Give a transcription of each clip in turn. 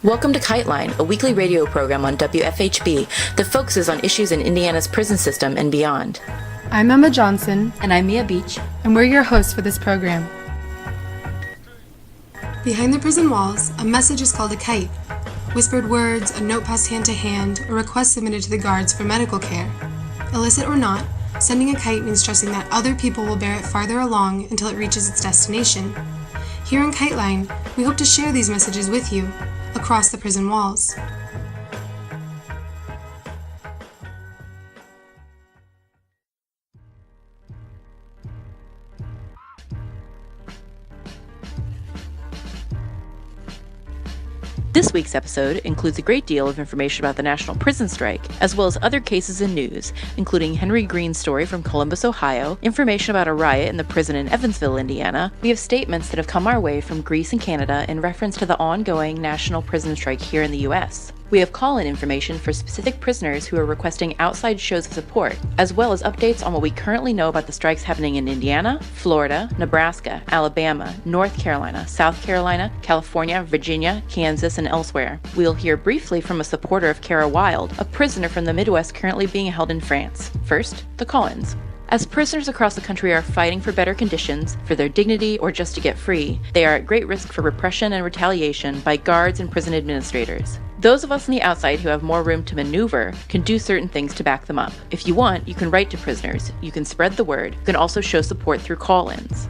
Welcome to Kite Line, a weekly radio program on WFHB that focuses on issues in Indiana's prison system and beyond. I'm Emma Johnson. And I'm Mia Beach. And we're your hosts for this program. Behind the prison walls, a message is called a kite. Whispered words, a note passed hand to hand, a request submitted to the guards for medical care. Illicit or not, sending a kite means trusting that other people will bear it farther along until it reaches its destination. Here on Kite Line, we hope to share these messages with you, across the prison walls. This week's episode includes a great deal of information about the national prison strike, as well as other cases and news, including Henry Green's story from Columbus, Ohio, information about a riot in the prison in Evansville, Indiana. We have statements that have come our way from Greece and Canada in reference to the ongoing national prison strike here in the U.S. We have call-in information for specific prisoners who are requesting outside shows of support, as well as updates on what we currently know about the strikes happening in Indiana, Florida, Nebraska, Alabama, North Carolina, South Carolina, California, Virginia, Kansas, and elsewhere. We'll hear briefly from a supporter of Kara Wilde, a prisoner from the Midwest currently being held in France. First, the call-ins. As prisoners across the country are fighting for better conditions, for their dignity, or just to get free, they are at great risk for repression and retaliation by guards and prison administrators. Those of us on the outside who have more room to maneuver can do certain things to back them up. If you want, you can write to prisoners, you can spread the word, you can also show support through call-ins.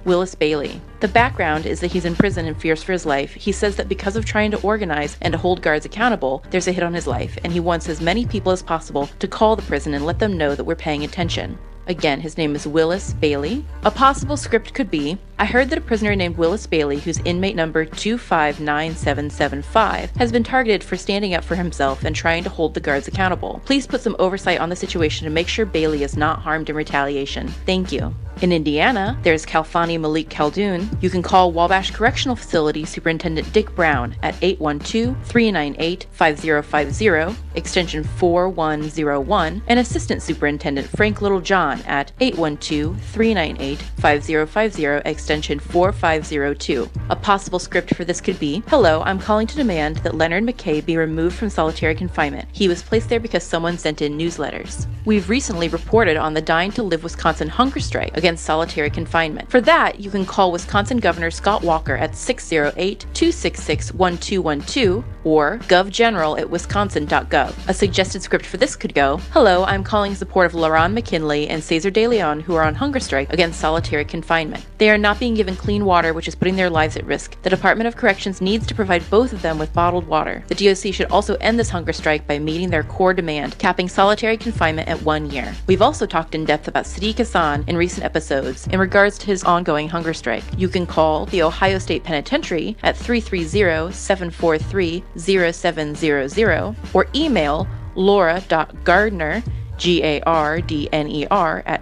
Willis Bailey. The background is that he's in prison and fears for his life. He says that because of trying to organize and to hold guards accountable, there's a hit on his life, and he wants as many people as possible to call the prison and let them know that we're paying attention. Again, his name is Willis Bailey. A possible script could be, I heard that a prisoner named Willis Bailey, whose inmate number 259775, has been targeted for standing up for himself and trying to hold the guards accountable. Please put some oversight on the situation to make sure Bailey is not harmed in retaliation. Thank you. In Indiana, there's Khalfani Malik Khaldoon. You can call Wabash Correctional Facility Superintendent Dick Brown at 812-398-5050, extension 4101, and Assistant Superintendent Frank Littlejohn at 812-398-5050, extension 4502. A possible script for this could be, hello, I'm calling to demand that Leonard McKay be removed from solitary confinement. He was placed there because someone sent in newsletters. We've recently reported on the Dying to Live Wisconsin hunger strike against solitary confinement. For that, you can call Wisconsin Governor Scott Walker at 608-266-1212 or govgeneral@wisconsin.gov. A suggested script for this could go, hello, I'm calling in support of LaRon McKinley and Cesar De Leon, who are on hunger strike against solitary confinement. They are not being given clean water, which is putting their lives at risk. The Department of Corrections needs to provide both of them with bottled water. The DOC should also end this hunger strike by meeting their core demand, capping solitary confinement at 1 year. We've also talked in depth about Sadiq Hassan in recent episodes in regards to his ongoing hunger strike. You can call the Ohio State Penitentiary at 330-743-0700 or email laura.gardner, Gardner, at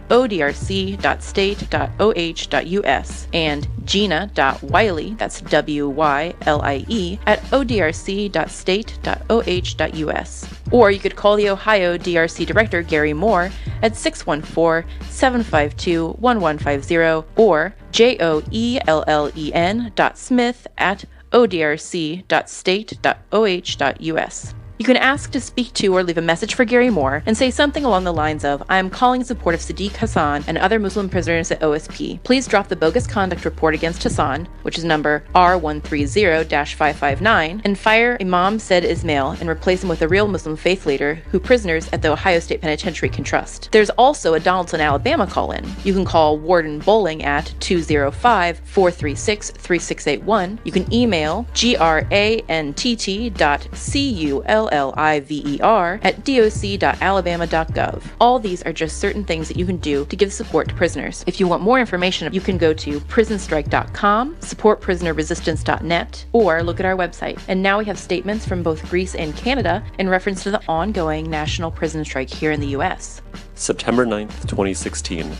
odrc.state.oh.us and Gina.Wiley, that's Wylie, at odrc.state.oh.us. Or you could call the Ohio DRC Director Gary Moore at 614-752-1150 or joellen.smith at odrc.state.oh.us. You can ask to speak to or leave a message for Gary Moore and say something along the lines of, I am calling in support of Sadiq Hassan and other Muslim prisoners at OSP. Please drop the bogus conduct report against Hassan, which is number R130-559, and fire Imam Said Ismail and replace him with a real Muslim faith leader who prisoners at the Ohio State Penitentiary can trust. There's also a Donaldson, Alabama call-in. You can call Warden Bowling at 205-436-3681. You can email grant.cull at doc.alabama.gov. All these are just certain things that you can do to give support to prisoners. If you want more information, you can go to prisonstrike.com, supportprisonerresistance.net, or look at our website. And now we have statements from both Greece and Canada in reference to the ongoing national prison strike here in the U.S. September 9th, 2016.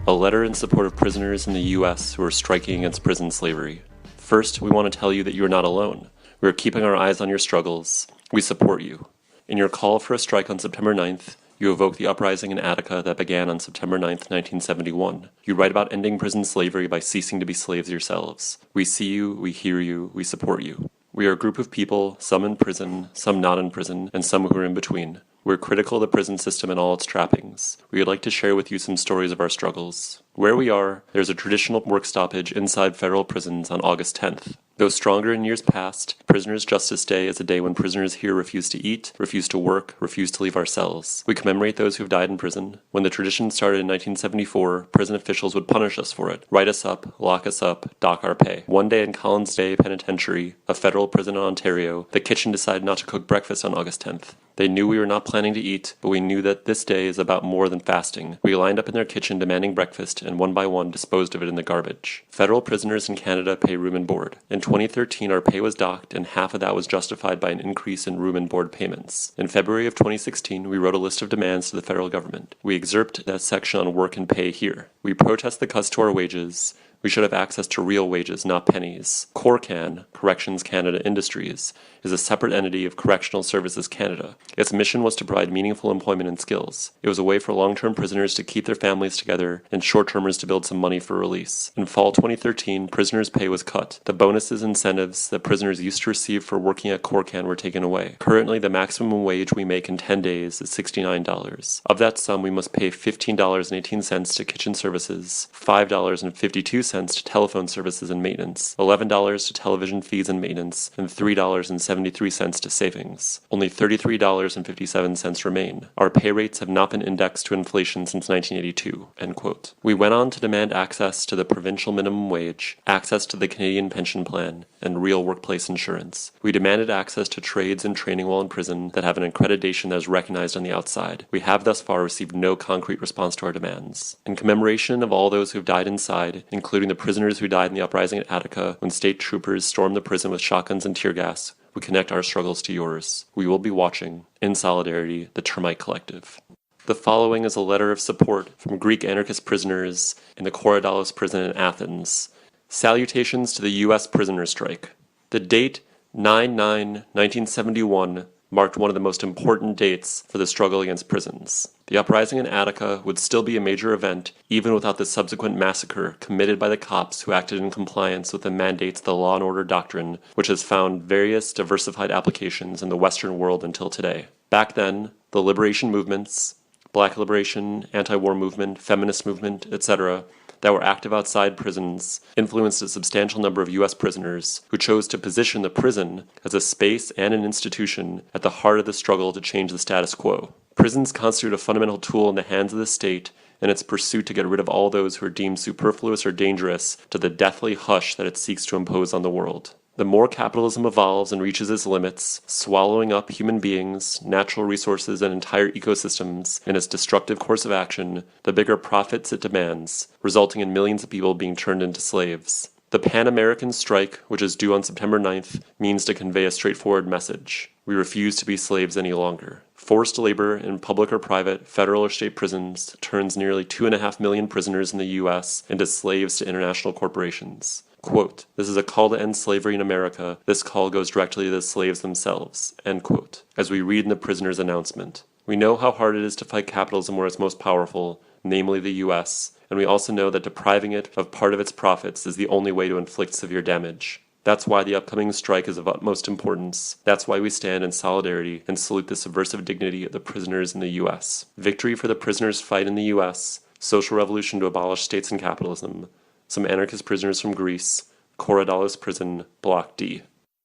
A letter in support of prisoners in the U.S. who are striking against prison slavery. First, we want to tell you that you are not alone. We are keeping our eyes on your struggles. We support you. In your call for a strike on September 9th, You evoke the uprising in Attica that began on September 9, 1971. You write about ending prison slavery by ceasing to be slaves yourselves. We see you, we hear you, we support you. We are a group of people, some in prison, some not in prison, and some who are in between. We're critical of the prison system and all its trappings. We would like to share with you some stories of our struggles. Where we are, there's a traditional work stoppage inside federal prisons on August 10th. Though stronger in years past, Prisoners' Justice Day is a day when prisoners here refuse to eat, refuse to work, refuse to leave our cells. We commemorate those who have died in prison. When the tradition started in 1974, prison officials would punish us for it, write us up, lock us up, dock our pay. One day in Collins Bay Penitentiary, a federal prison in Ontario, the kitchen decided not to cook breakfast on August 10th. They knew we were not planning to eat, but we knew that this day is about more than fasting. We lined up in their kitchen demanding breakfast, and one by one disposed of it in the garbage. Federal prisoners in Canada pay room and board. In 2013, our pay was docked, and half of that was justified by an increase in room and board payments. In February of 2016, we wrote a list of demands to the federal government. We excerpt that section on work and pay here. We protest the cuts to our wages. We should have access to real wages, not pennies. CORCAN, Corrections Canada Industries, is a separate entity of Correctional Services Canada. Its mission was to provide meaningful employment and skills. It was a way for long-term prisoners to keep their families together and short-termers to build some money for release. In fall 2013, prisoners' pay was cut. The bonuses and incentives that prisoners used to receive for working at CORCAN were taken away. Currently, the maximum wage we make in 10 days is $69. Of that sum, we must pay $15.18 to kitchen services, $5.52 to telephone services and maintenance, $11 to television fees and maintenance, and $3.73 to savings. Only $33.57 remain. Our pay rates have not been indexed to inflation since 1982." End quote. We went on to demand access to the provincial minimum wage, access to the Canadian pension plan, and real workplace insurance. We demanded access to trades and training while in prison that have an accreditation that is recognized on the outside. We have thus far received no concrete response to our demands. In commemoration of all those who have died inside, including the prisoners who died in the uprising at Attica when state troopers stormed the prison with shotguns and tear gas, we connect our struggles to yours. We will be watching. In solidarity, the Termite Collective. The following is a letter of support from Greek anarchist prisoners in the Korydallos prison in Athens. Salutations to the U.S. prisoner strike. The date 9/9/1971 marked one of the most important dates for the struggle against prisons. The uprising in Attica would still be a major event, even without the subsequent massacre committed by the cops who acted in compliance with the mandates of the law and order doctrine, which has found various diversified applications in the Western world until today. Back then, the liberation movements, Black liberation, anti-war movement, feminist movement, etc., that were active outside prisons influenced a substantial number of U.S. prisoners who chose to position the prison as a space and an institution at the heart of the struggle to change the status quo. Prisons constitute a fundamental tool in the hands of the state in its pursuit to get rid of all those who are deemed superfluous or dangerous to the deathly hush that it seeks to impose on the world. The more capitalism evolves and reaches its limits, swallowing up human beings, natural resources, and entire ecosystems in its destructive course of action, the bigger profits it demands, resulting in millions of people being turned into slaves. The Pan-American strike, which is due on September 9th, means to convey a straightforward message. We refuse to be slaves any longer. Forced labor in public or private, federal or state prisons turns nearly 2.5 million prisoners in the U.S. into slaves to international corporations. Quote, "This is a call to end slavery in America. This call goes directly to the slaves themselves," end quote, as we read in the prisoner's announcement. We know how hard it is to fight capitalism where it's most powerful, namely the U.S., and we also know that depriving it of part of its profits is the only way to inflict severe damage. That's why the upcoming strike is of utmost importance. That's why we stand in solidarity and salute the subversive dignity of the prisoners in the U.S. Victory for the prisoners' fight in the U.S., social revolution to abolish states and capitalism, some anarchist prisoners from Greece, Korydallos Prison, Block D.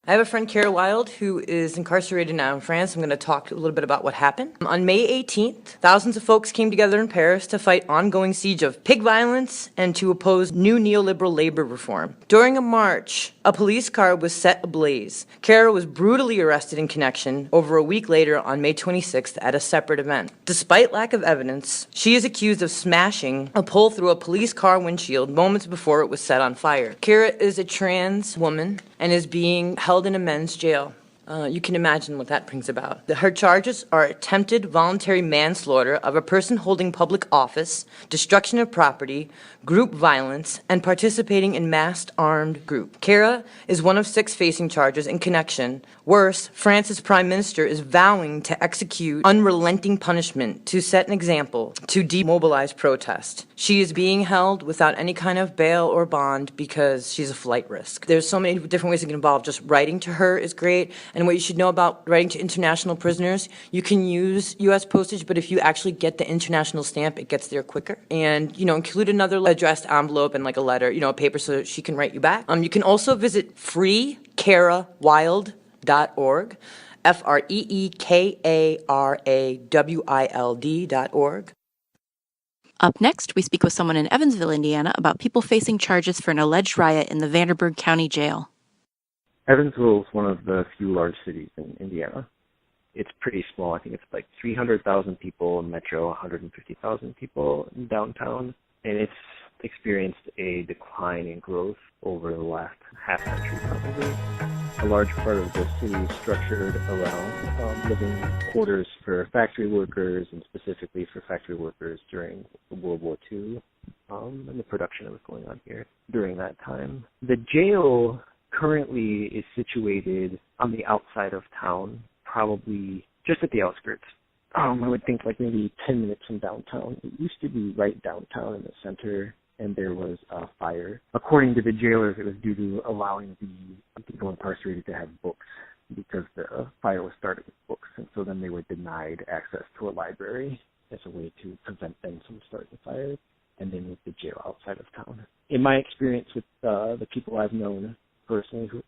I have a friend, Kara Wilde, who is incarcerated now in France. I'm going to talk a little bit about what happened. On May 18th, thousands of folks came together in Paris to fight ongoing siege of pig violence and to oppose new neoliberal labor reform. During a march, a police car was set ablaze. Kara was brutally arrested in connection over a week later on May 26th at a separate event. Despite lack of evidence, she is accused of smashing a pole through a police car windshield moments before it was set on fire. Kara is a trans woman and is being held in a men's jail. You can imagine what that brings about. Her charges are attempted voluntary manslaughter of a person holding public office, destruction of property, group violence, and participating in massed armed group. Kara is one of 6 facing charges in connection. Worse, France's prime minister is vowing to execute unrelenting punishment to set an example to demobilize protest. She is being held without any kind of bail or bond because she's a flight risk. There's so many different ways to get involved. Just writing to her is great. And what you should know about writing to international prisoners, you can use U.S. postage, but if you actually get the international stamp, it gets there quicker. And, include another addressed envelope and like a letter, a paper so that she can write you back. You can also visit freekarawild.org, freekarawild.org. Up next, we speak with someone in Evansville, Indiana, about people facing charges for an alleged riot in the Vanderburgh County Jail. Evansville is one of the few large cities in Indiana. It's pretty small. I think it's like 300,000 people in metro, 150,000 people in downtown. And it's experienced a decline in growth over the last half century probably. A large part of the city is structured around living quarters for factory workers, and specifically for factory workers during World War II and the production that was going on here during that time. The jail currently is situated on the outside of town, probably just at the outskirts. I would think like maybe 10 minutes from downtown. It used to be right downtown in the center, and there was a fire. According to the jailers, it was due to allowing the people incarcerated to have books, because the fire was started with books, and so then they were denied access to a library as a way to prevent them from starting the fire, and they moved the jail outside of town. In my experience with the people I've known personally who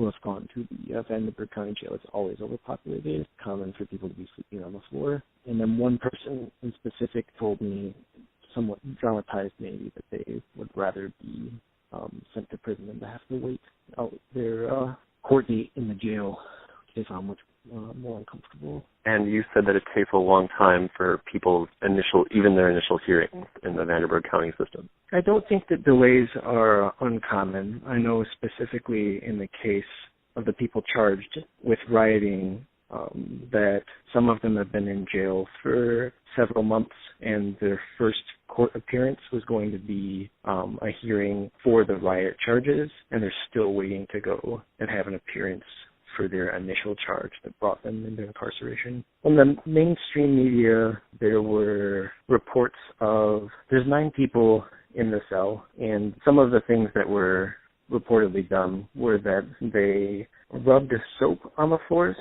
have gone to the Vanderburgh County Jail, it's always overpopulated. It's common for people to be sleeping on the floor. And then one person in specific told me, somewhat dramatized maybe, that they would rather be sent to prison than to have to wait out their court date in the jail, which they found much more uncomfortable. And you said that it takes a long time for people's their initial hearings in the Vanderburgh County system. I don't think that delays are uncommon. I know specifically in the case of the people charged with rioting that some of them have been in jail for several months, and their first court appearance was going to be a hearing for the riot charges, and they're still waiting to go and have an appearance for their initial charge that brought them into incarceration. On the mainstream media, there were reports of there's 9 people in the cell, and some of the things that were reportedly done were that they rubbed soap on the floors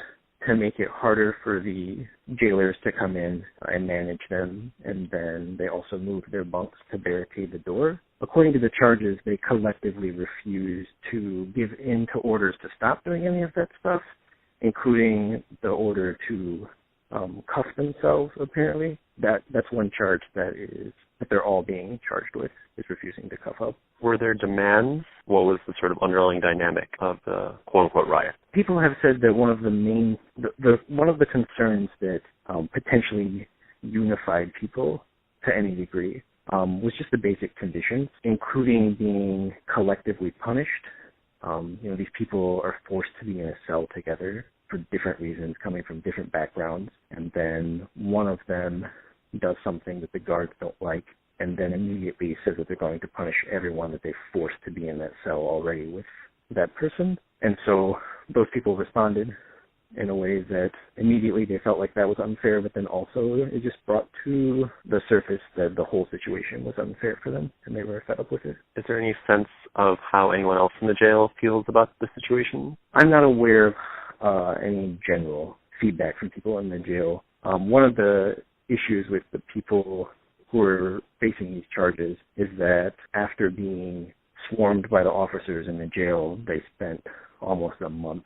to make it harder for the jailers to come in and manage them, and then they also moved their bunks to barricade the door. According to the charges, they collectively refused to give in to orders to stop doing any of that stuff, including the order to cuff themselves, apparently. That's one charge that they're all being charged with, is refusing to cuff up. Were there demands? What was the sort of underlying dynamic of the quote-unquote riot? People have said that one of the one of the concerns that potentially unified people to any degree was just the basic conditions, including being collectively punished. These people are forced to be in a cell together for different reasons, coming from different backgrounds, and then one of them does something that the guards don't like, and then immediately says that they're going to punish everyone that they forced to be in that cell already with that person. And so those people responded in a way that immediately they felt like that was unfair, but then also it just brought to the surface that the whole situation was unfair for them, and they were fed up with it. Is there any sense of how anyone else in the jail feels about the situation? I'm not aware of any general feedback from people in the jail. One of the issues with the people who are facing these charges is that after being swarmed by the officers in the jail, they spent almost a month.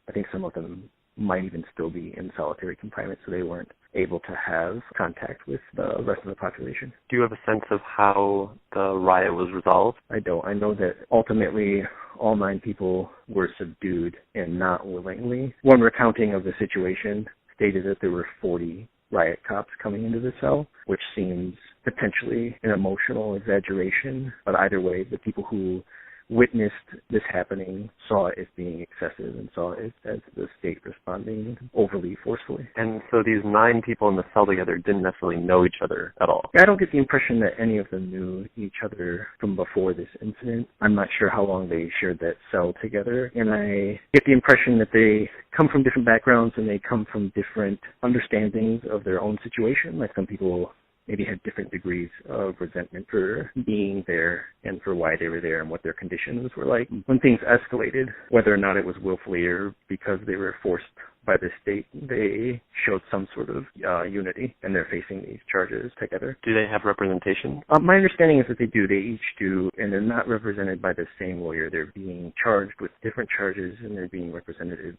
I think some of them might even still be in solitary confinement, so they weren't able to have contact with the rest of the population. Do you have a sense of how the riot was resolved? I don't. I know that ultimately all 9 people were subdued, and not willingly. One recounting of the situation stated that there were 40 riot cops coming into the cell, which seems potentially an emotional exaggeration. But either way, the people who witnessed this happening saw it as being excessive and saw it as the state responding overly forcefully. And so these 9 people in the cell together didn't necessarily know each other at all. I don't get the impression that any of them knew each other from before this incident. I'm not sure how long they shared that cell together, and I get the impression that they come from different backgrounds and they come from different understandings of their own situation. Like some people maybe had different degrees of resentment for being there and for why they were there and what their conditions were like. When things escalated, whether or not it was willfully or because they were forced by the state, they showed some sort of unity, and they're facing these charges together. Do they have representation? My understanding is that they do. They each do, and they're not represented by the same lawyer. They're being charged with different charges, and they're being represented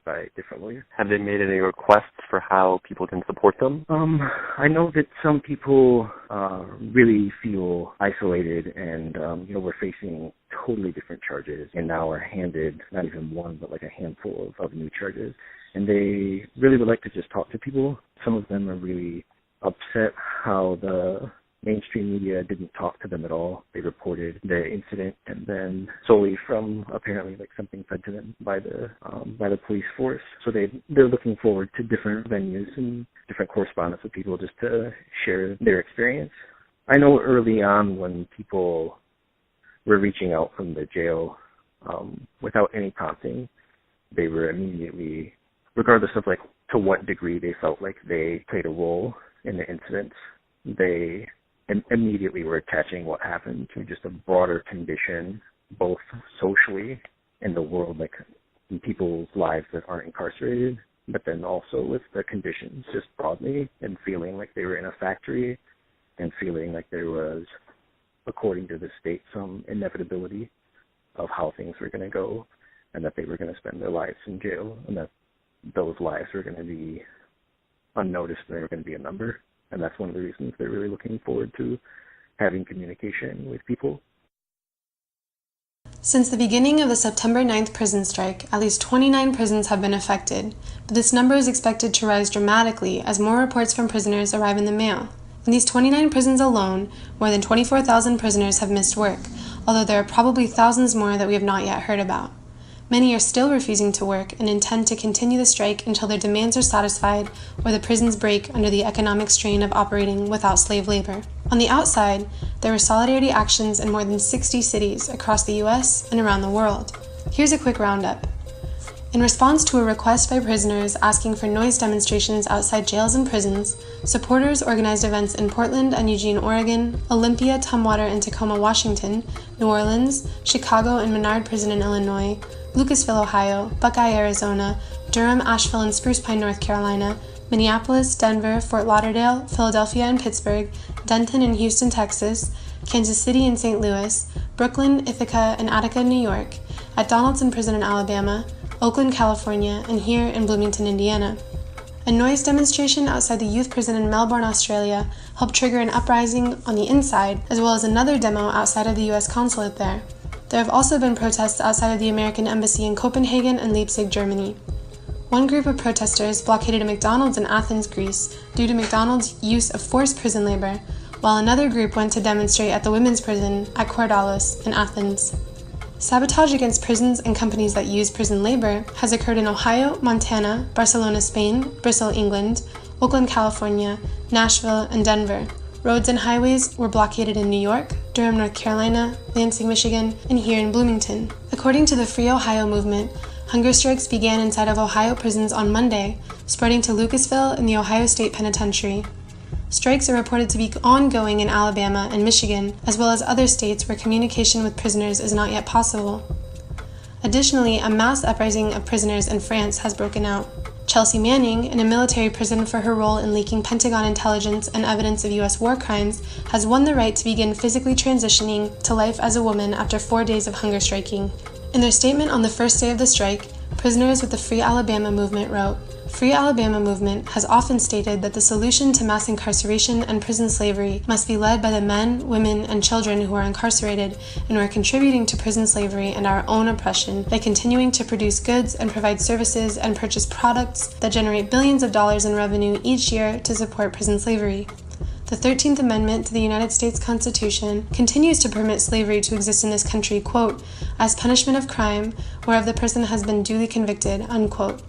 by different lawyers. Have they made any requests for how people can support them? I know that some people really feel isolated and, we're facing totally different charges and now are handed not even one, but like a handful of new charges. And they really would like to just talk to people. Some of them are really upset how the mainstream media didn't talk to them at all. They reported the incident and then solely from apparently like something said to them by the police force. So they're looking forward to different venues and different correspondence with people just to share their experience. I know early on when people were reaching out from the jail without any prompting, they were immediately, regardless of like to what degree they felt like they played a role in the incidents, they immediately were attaching what happened to just a broader condition, both socially in the world, like in people's lives that aren't incarcerated, but then also with the conditions just broadly, and feeling like they were in a factory and feeling like there was, according to the state, some inevitability of how things were going to go, and that they were going to spend their lives in jail, and that those lives were going to be unnoticed and they were going to be a number. And that's one of the reasons they're really looking forward to having communication with people. Since the beginning of the September 9th prison strike, at least 29 prisons have been affected, but this number is expected to rise dramatically as more reports from prisoners arrive in the mail. In these 29 prisons alone, more than 24,000 prisoners have missed work, although there are probably thousands more that we have not yet heard about. Many are still refusing to work and intend to continue the strike until their demands are satisfied or the prisons break under the economic strain of operating without slave labor. On the outside, there were solidarity actions in more than 60 cities across the U.S. and around the world. Here's a quick roundup. In response to a request by prisoners asking for noise demonstrations outside jails and prisons, supporters organized events in Portland and Eugene, Oregon, Olympia, Tumwater, and Tacoma, Washington, New Orleans, Chicago and Menard Prison in Illinois, Lucasville, Ohio, Buckeye, Arizona, Durham, Asheville, and Spruce Pine, North Carolina, Minneapolis, Denver, Fort Lauderdale, Philadelphia and Pittsburgh, Denton and Houston, Texas, Kansas City and St. Louis, Brooklyn, Ithaca, and Attica, New York, at Donaldson Prison in Alabama, Oakland, California, and here in Bloomington, Indiana. A noise demonstration outside the youth prison in Melbourne, Australia, helped trigger an uprising on the inside, as well as another demo outside of the U.S. consulate there. There have also been protests outside of the American Embassy in Copenhagen and Leipzig, Germany. One group of protesters blockaded a McDonald's in Athens, Greece, due to McDonald's use of forced prison labor, while another group went to demonstrate at the women's prison at Kordalos in Athens. Sabotage against prisons and companies that use prison labor has occurred in Ohio, Montana, Barcelona, Spain, Bristol, England, Oakland, California, Nashville, and Denver. Roads and highways were blockaded in New York, Durham, North Carolina, Lansing, Michigan, and here in Bloomington. According to the Free Ohio movement, hunger strikes began inside of Ohio prisons on Monday, spreading to Lucasville and the Ohio State Penitentiary. Strikes are reported to be ongoing in Alabama and Michigan, as well as other states where communication with prisoners is not yet possible. Additionally, a mass uprising of prisoners in France has broken out. Chelsea Manning, in a military prison for her role in leaking Pentagon intelligence and evidence of U.S. war crimes, has won the right to begin physically transitioning to life as a woman after 4 days of hunger striking. In their statement on the first day of the strike, prisoners with the Free Alabama movement wrote, Free Alabama movement has often stated that the solution to mass incarceration and prison slavery must be led by the men, women, and children who are incarcerated and who are contributing to prison slavery and our own oppression by continuing to produce goods and provide services and purchase products that generate billions of dollars in revenue each year to support prison slavery. The 13th Amendment to the United States Constitution continues to permit slavery to exist in this country, quote, as punishment of crime whereof the person has been duly convicted, unquote.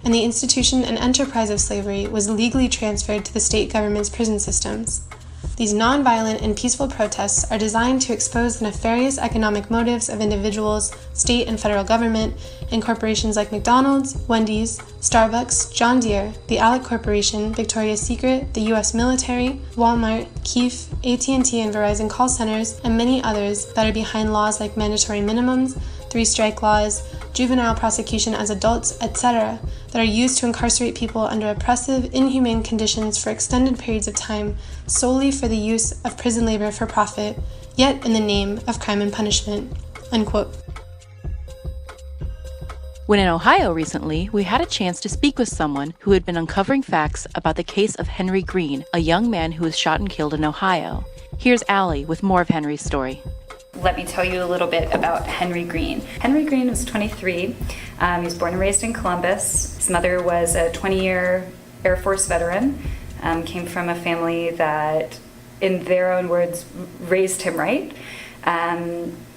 And the institution and enterprise of slavery was legally transferred to the state government's prison systems. These nonviolent and peaceful protests are designed to expose the nefarious economic motives of individuals, state and federal government, and corporations like McDonald's, Wendy's, Starbucks, John Deere, the Alec Corporation, Victoria's Secret, the U.S. military, Walmart, Keefe, AT&T and Verizon call centers, and many others that are behind laws like mandatory minimums, three-strike laws, juvenile prosecution as adults, etc., that are used to incarcerate people under oppressive, inhumane conditions for extended periods of time solely for the use of prison labor for profit, yet in the name of crime and punishment." Unquote. When in Ohio recently, we had a chance to speak with someone who had been uncovering facts about the case of Henry Green, a young man who was shot and killed in Ohio. Here's Allie with more of Henry's story. Let me tell you a little bit about Henry Green. Henry Green was 23. He was born and raised in Columbus. His mother was a 20-year Air Force veteran, came from a family that, in their own words, raised him right.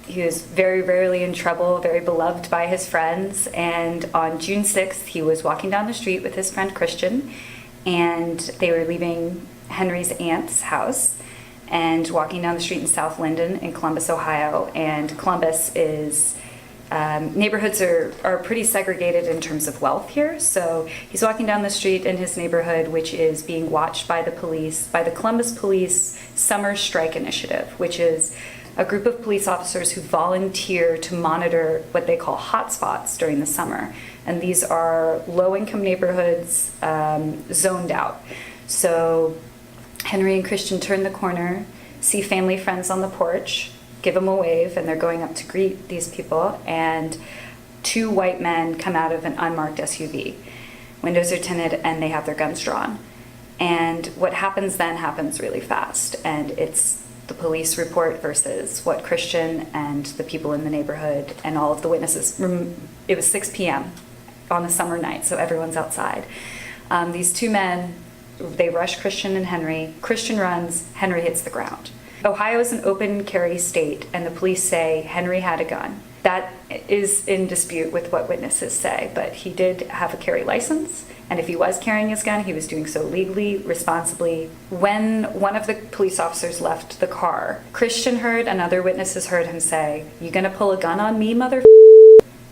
He was very rarely in trouble, very beloved by his friends, and on June 6th, he was walking down the street with his friend Christian, and they were leaving Henry's aunt's house and walking down the street in South Linden in Columbus, Ohio. And Columbus is, neighborhoods are pretty segregated in terms of wealth here. So he's walking down the street in his neighborhood, which is being watched by the police, by the Columbus Police Summer Strike Initiative, which is a group of police officers who volunteer to monitor what they call hotspots during the summer. And these are low-income neighborhoods zoned out. So Henry and Christian turn the corner, see family friends on the porch, give them a wave, and they're going up to greet these people, and two white men come out of an unmarked SUV. Windows are tinted, and they have their guns drawn. And what happens then happens really fast, and it's the police report versus what Christian and the people in the neighborhood and all of the witnesses. It was 6 p.m. on a summer night, so everyone's outside. These two men, they rush Christian and Henry. Christian runs, Henry hits the ground. Ohio is an open carry state, and the police say Henry had a gun. That is in dispute with what witnesses say, but he did have a carry license, and if he was carrying his gun, he was doing so legally, responsibly. When one of the police officers left the car, Christian heard and other witnesses heard him say, "You gonna pull a gun on me, mother?"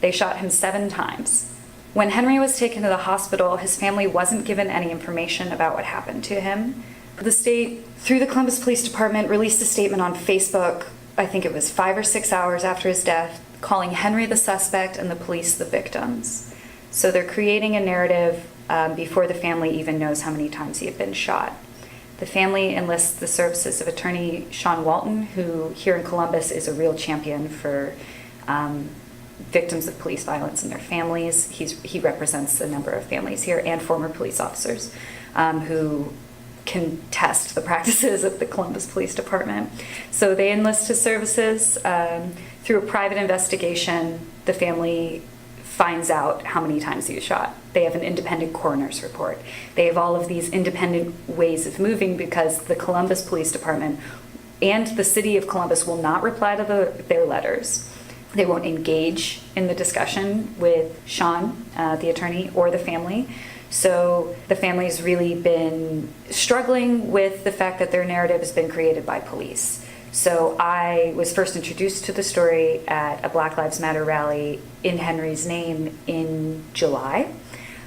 They shot him 7 times. When Henry was taken to the hospital, his family wasn't given any information about what happened to him. The state, through the Columbus Police Department, released a statement on Facebook, I think it was 5 or 6 hours after his death, calling Henry the suspect and the police the victims. So they're creating a narrative before the family even knows how many times he had been shot. The family enlists the services of attorney Sean Walton, who here in Columbus is a real champion for victims of police violence and their families. He represents a number of families here and former police officers who contest the practices of the Columbus Police Department. So they enlist his services. Through a private investigation, the family finds out how many times he was shot. They have an independent coroner's report. They have all of these independent ways of moving because the Columbus Police Department and the city of Columbus will not reply to their letters. They won't engage in the discussion with Sean, the attorney, or the family. So the family's really been struggling with the fact that their narrative has been created by police. So I was first introduced to the story at a Black Lives Matter rally in Henry's name in July.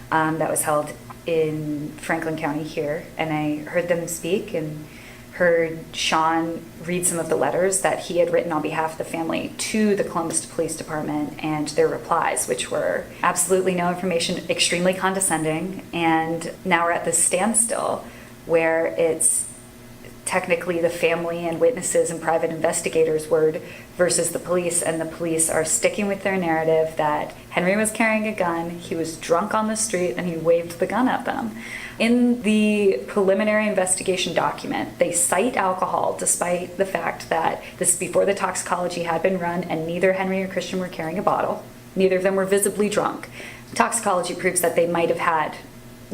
That was held in Franklin County here, and I heard them speak and heard Sean read some of the letters that he had written on behalf of the family to the Columbus Police Department and their replies, which were absolutely no information, extremely condescending. And now we're at this standstill where it's technically the family and witnesses and private investigators' word versus the police, and the police are sticking with their narrative that Henry was carrying a gun, he was drunk on the street, and he waved the gun at them. In the preliminary investigation document, they cite alcohol despite the fact that this is before the toxicology had been run and neither Henry or Christian were carrying a bottle. Neither of them were visibly drunk. Toxicology proves that they might have had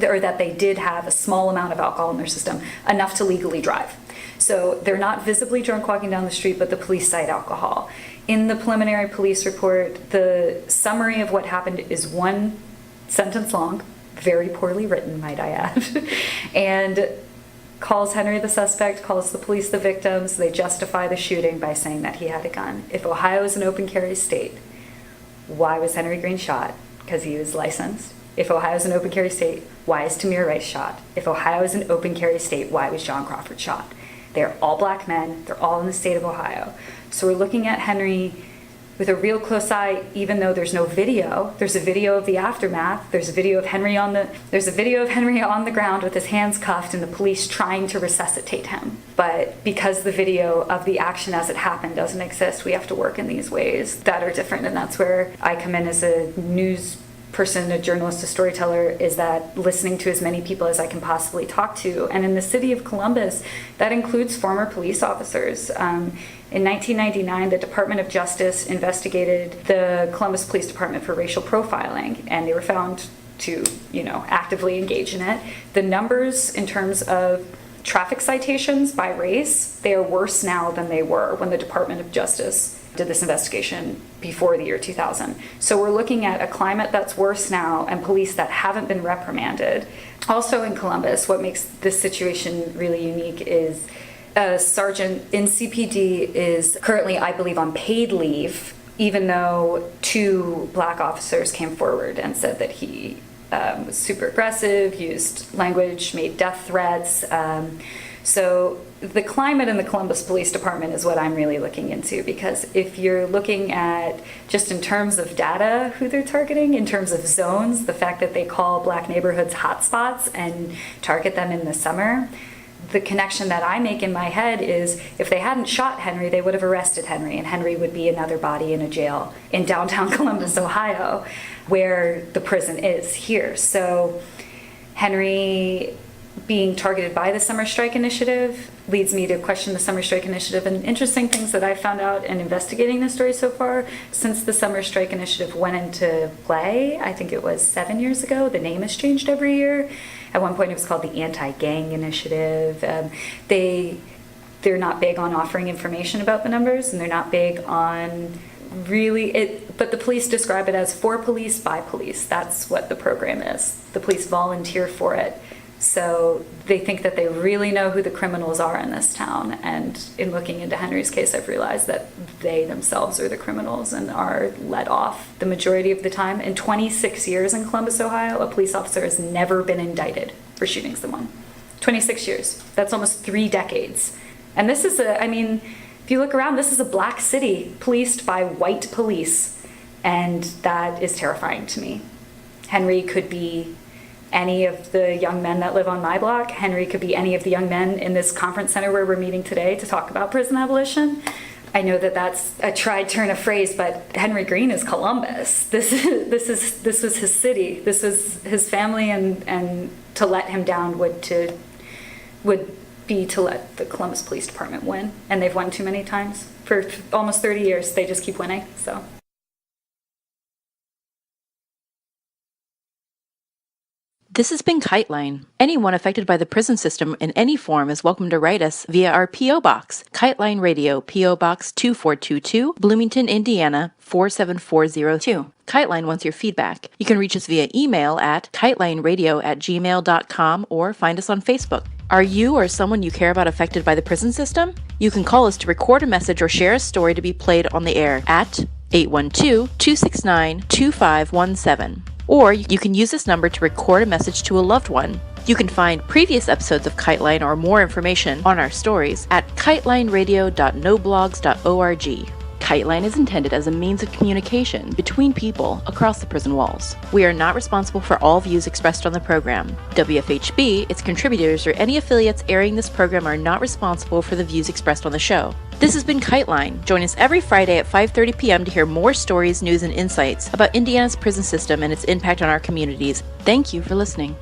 or that they did have a small amount of alcohol in their system, enough to legally drive. So they're not visibly drunk walking down the street, but the police cite alcohol. In the preliminary police report, the summary of what happened is one sentence long, very poorly written, might I add, and calls Henry the suspect, calls the police the victims. They justify the shooting by saying that he had a gun. If Ohio is an open carry state, why was Henry Green shot? Because he was licensed. If Ohio is an open carry state, why is Tamir Rice shot? If Ohio is an open carry state, why was John Crawford shot? They're all black men. They're all in the state of Ohio. So we're looking at Henry with a real close eye, even though there's no video. There's a video of the aftermath. There's a video of Henry on the ground with his hands cuffed and the police trying to resuscitate him. But because the video of the action as it happened doesn't exist, we have to work in these ways that are different. And that's where I come in as a news person, a journalist, a storyteller, is that listening to as many people as I can possibly talk to. And in the city of Columbus, that includes former police officers. In 1999, the Department of Justice investigated the Columbus Police Department for racial profiling, and they were found to, actively engage in it. The numbers in terms of traffic citations by race, they are worse now than they were when the Department of Justice did this investigation before the year 2000. So we're looking at a climate that's worse now and police that haven't been reprimanded. Also in Columbus, what makes this situation really unique is a sergeant in CPD is currently, I believe, on paid leave, even though 2 black officers came forward and said that he was super aggressive, used language, made death threats. So the climate in the Columbus Police Department is what I'm really looking into, because if you're looking at just in terms of data who they're targeting, in terms of zones, the fact that they call black neighborhoods hotspots and target them in the summer, the connection that I make in my head is if they hadn't shot Henry, they would have arrested Henry, and Henry would be another body in a jail in downtown Columbus, Ohio, where the prison is here. So Henry being targeted by the Summer Strike Initiative leads me to question the Summer Strike Initiative. And interesting things that I found out in investigating this story so far, since the Summer Strike Initiative went into play, I think it was 7 years ago, the name has changed every year. At one point it was called the Anti-Gang Initiative. They're not big on offering information about the numbers, and they're not big on but the police describe it as for police, by police. That's what the program is. The police volunteer for it. So they think that they really know who the criminals are in this town. And in looking into Henry's case, I've realized that they themselves are the criminals and are let off the majority of the time. In 26 years in Columbus, Ohio, a police officer has never been indicted for shooting someone. 26 years. That's almost 3 decades. And this is if you look around, this is a black city policed by white police. And that is terrifying to me. Henry could be any of the young men that live on my block. Henry could be any of the young men in this conference center where we're meeting today to talk about prison abolition. I know that that's a tried turn of phrase, but Henry Green is Columbus. This was his city. This was his family, and to let him down would be to let the Columbus Police Department win. And they've won too many times. For almost 30 years, they just keep winning, so. This has been Kite Line. Anyone affected by the prison system in any form is welcome to write us via our P.O. Box, Kite Line Radio, P.O. Box 2422, Bloomington, Indiana 47402. Kite Line wants your feedback. You can reach us via email at kitelineradio@gmail.com or find us on Facebook. Are you or someone you care about affected by the prison system? You can call us to record a message or share a story to be played on the air at 812-269-2517. Or you can use this number to record a message to a loved one. You can find previous episodes of Kite Line or more information on our stories at kitelineradio.noblogs.org. Kite Line is intended as a means of communication between people across the prison walls. We are not responsible for all views expressed on the program. WFHB, its contributors, or any affiliates airing this program are not responsible for the views expressed on the show. This has been Kite Line. Join us every Friday at 5:30 p.m. to hear more stories, news, and insights about Indiana's prison system and its impact on our communities. Thank you for listening.